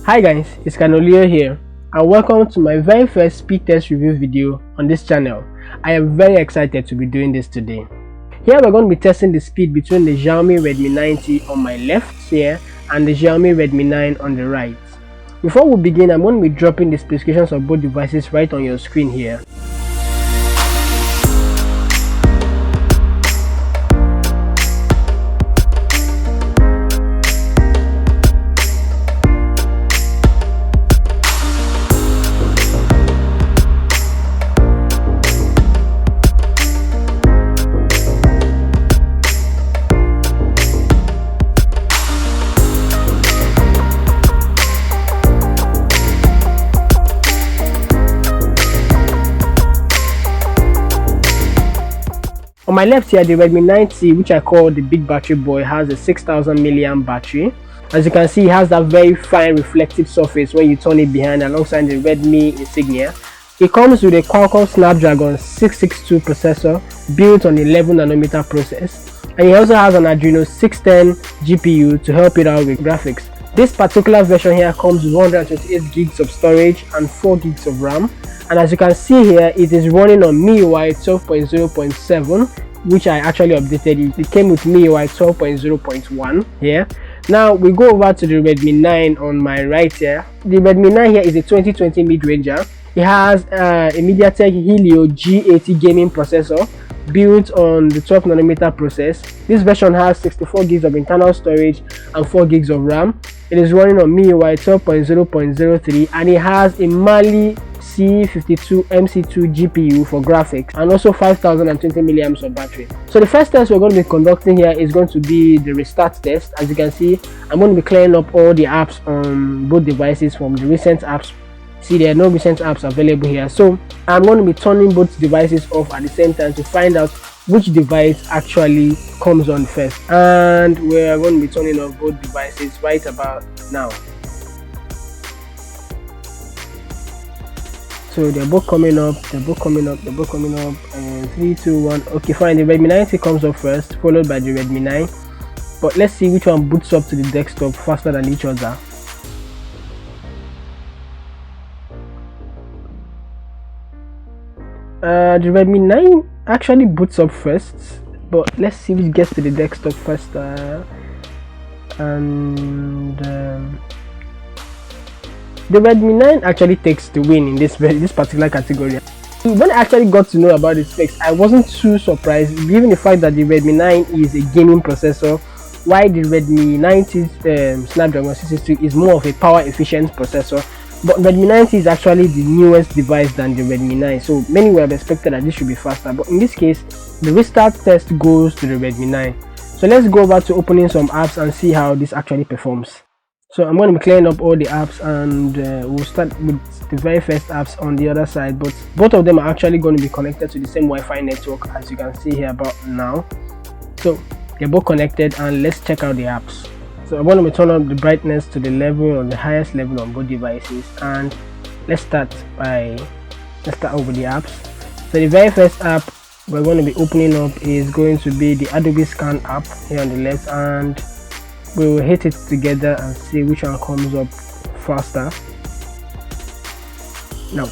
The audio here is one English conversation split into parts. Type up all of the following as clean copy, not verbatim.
Hi guys, it's Kanolio here and welcome to my very first speed test review video on this channel. I am very excited to be doing this today. Here we're going to be testing the speed between the Xiaomi Redmi 90 on my left here and the Xiaomi Redmi 9 on the right. Before we begin, I'm going to be dropping the specifications of both devices right on your screen here. On my left here, the Redmi 90, which I call the big battery boy, has a 6000 mAh battery. As you can see, it has that very fine reflective surface when you turn it behind alongside the Redmi insignia. It comes with a Qualcomm Snapdragon 662 processor built on 11nm process, and it also has an Adreno 610 GPU to help it out with graphics. This particular version here comes with 128 gigs of storage and 4 gigs of RAM. And as you can see here, it is running on MIUI 12.0.7, which I actually updated. It came with MIUI 12.0.1 here. Now we go over to the Redmi 9 on my right here. The Redmi 9 here is a 2020 mid-ranger. It has a MediaTek Helio G80 gaming processor built on the 12nm process. This version has 64 gigs of internal storage and 4 gigs of RAM. It is running on MIUI 12.0.03 and it has a Mali C52 MC2 GPU for graphics and also 5020 mAh of battery. So the first test we're going to be conducting here is going to be the restart test. As you can see, I'm going to be clearing up all the apps on both devices from the recent apps. See, there are no recent apps available here, so I'm going to be turning both devices off at the same time to find out which device actually comes on first, and we're going to be turning off both devices right about now. So they're both coming up, and 3, 2, 1. Okay, fine. The Redmi 90 comes up first, followed by the Redmi 9. But let's see which one boots up to the desktop faster than each other. The Redmi 9 actually boots up first, but let's see which gets to the desktop first. The Redmi 9 actually takes the win in this particular category. When I actually got to know about the specs, I wasn't too surprised, given the fact that the Redmi 9 is a gaming processor, while the Redmi 90's Snapdragon 662 is more of a power efficient processor. But Redmi 90 is actually the newest device than the Redmi 9, so many would have expected that this should be faster. But in this case, the restart test goes to the Redmi 9. So let's go over to opening some apps and see how this actually performs. So I'm going to be clearing up all the apps, and we'll start with the very first apps on the other side, but both of them are actually going to be connected to the same Wi-Fi network, as you can see here about now. So they're both connected, and let's check out the apps. So I'm going to be turning up the brightness to the level on the highest level on both devices, and let's start over the apps. So the very first app we're going to be opening up is going to be the Adobe Scan app here on the left, and we will hit it together and see which one comes up faster. Now,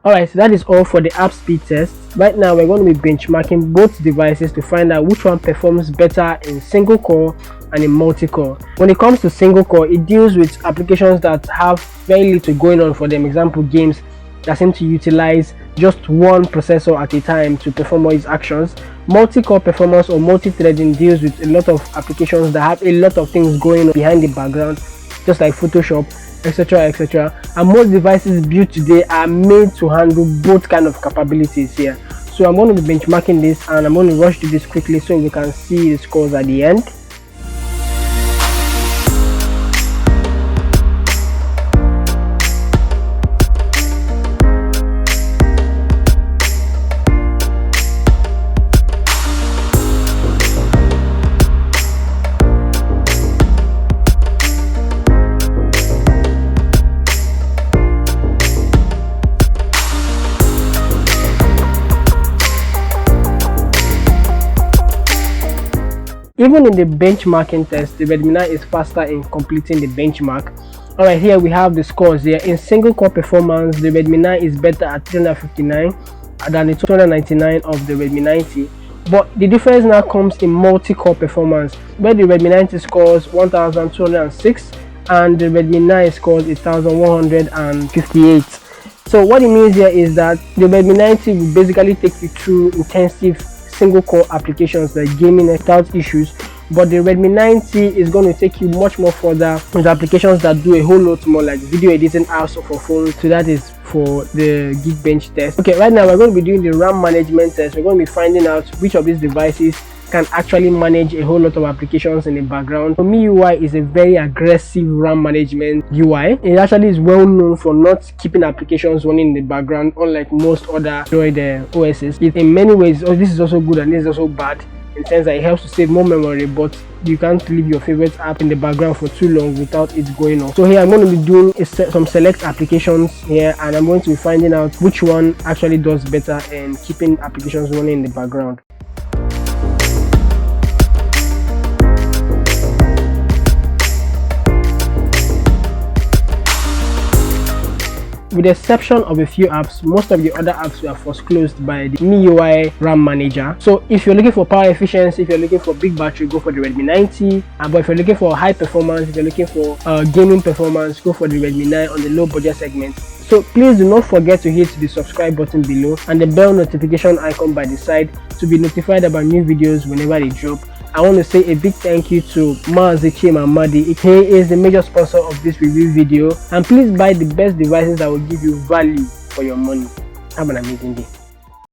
Alright, so that is all for the app speed test. Right now we're going to be benchmarking both devices to find out which one performs better in single core and in multi-core. When it comes to single core, it deals with applications that have very little going on for them. Example, games that seem to utilize just one processor at a time to perform all its actions. Multi-core performance or multi-threading deals with a lot of applications that have a lot of things going on behind the background, just like Photoshop, etc, etc. And most devices built today are made to handle both kind of capabilities here. So I'm going to be benchmarking this, and I'm going to rush through this quickly so we can see the scores at the end. Even in the benchmarking test, the Redmi 9 is faster in completing the benchmark. Alright, here we have the scores here. In single core performance, the Redmi 9 is better at 359 than the 299 of the Redmi 90. But the difference now comes in multi-core performance, where the Redmi 90 scores 1206 and the Redmi 9 scores 1158. So what it means here is that the Redmi 90 will basically take you through intensive single core applications like gaming without issues, but the Redmi 90 is going to take you much more further with applications that do a whole lot more, like video editing apps for phones. So that is for the Geekbench test. Okay, right now we're going to be doing the RAM management test. We're going to be finding out which of these devices can actually manage a whole lot of applications in the background. So MIUI is a very aggressive RAM management UI. It actually is well known for not keeping applications running in the background, unlike most other Android OSs. In many ways, this is also good and this is also bad, in the sense that it helps to save more memory, but you can't leave your favorite app in the background for too long without it going off. So here I'm going to be doing some select applications here, and I'm going to be finding out which one actually does better in keeping applications running in the background. With the exception of a few apps, most of the other apps were first closed by the MIUI RAM manager. So if you're looking for power efficiency, if you're looking for big battery, go for the Redmi 90. But if you're looking for high performance, if you're looking for gaming performance, go for the Redmi 9 on the low budget segment. So please do not forget to hit the subscribe button below and the bell notification icon by the side to be notified about new videos whenever they drop. I want to say a big thank you to Maxi, Chima, Amadi. He is the major sponsor of this review video, and please buy the best devices that will give you value for your money. Have an amazing day.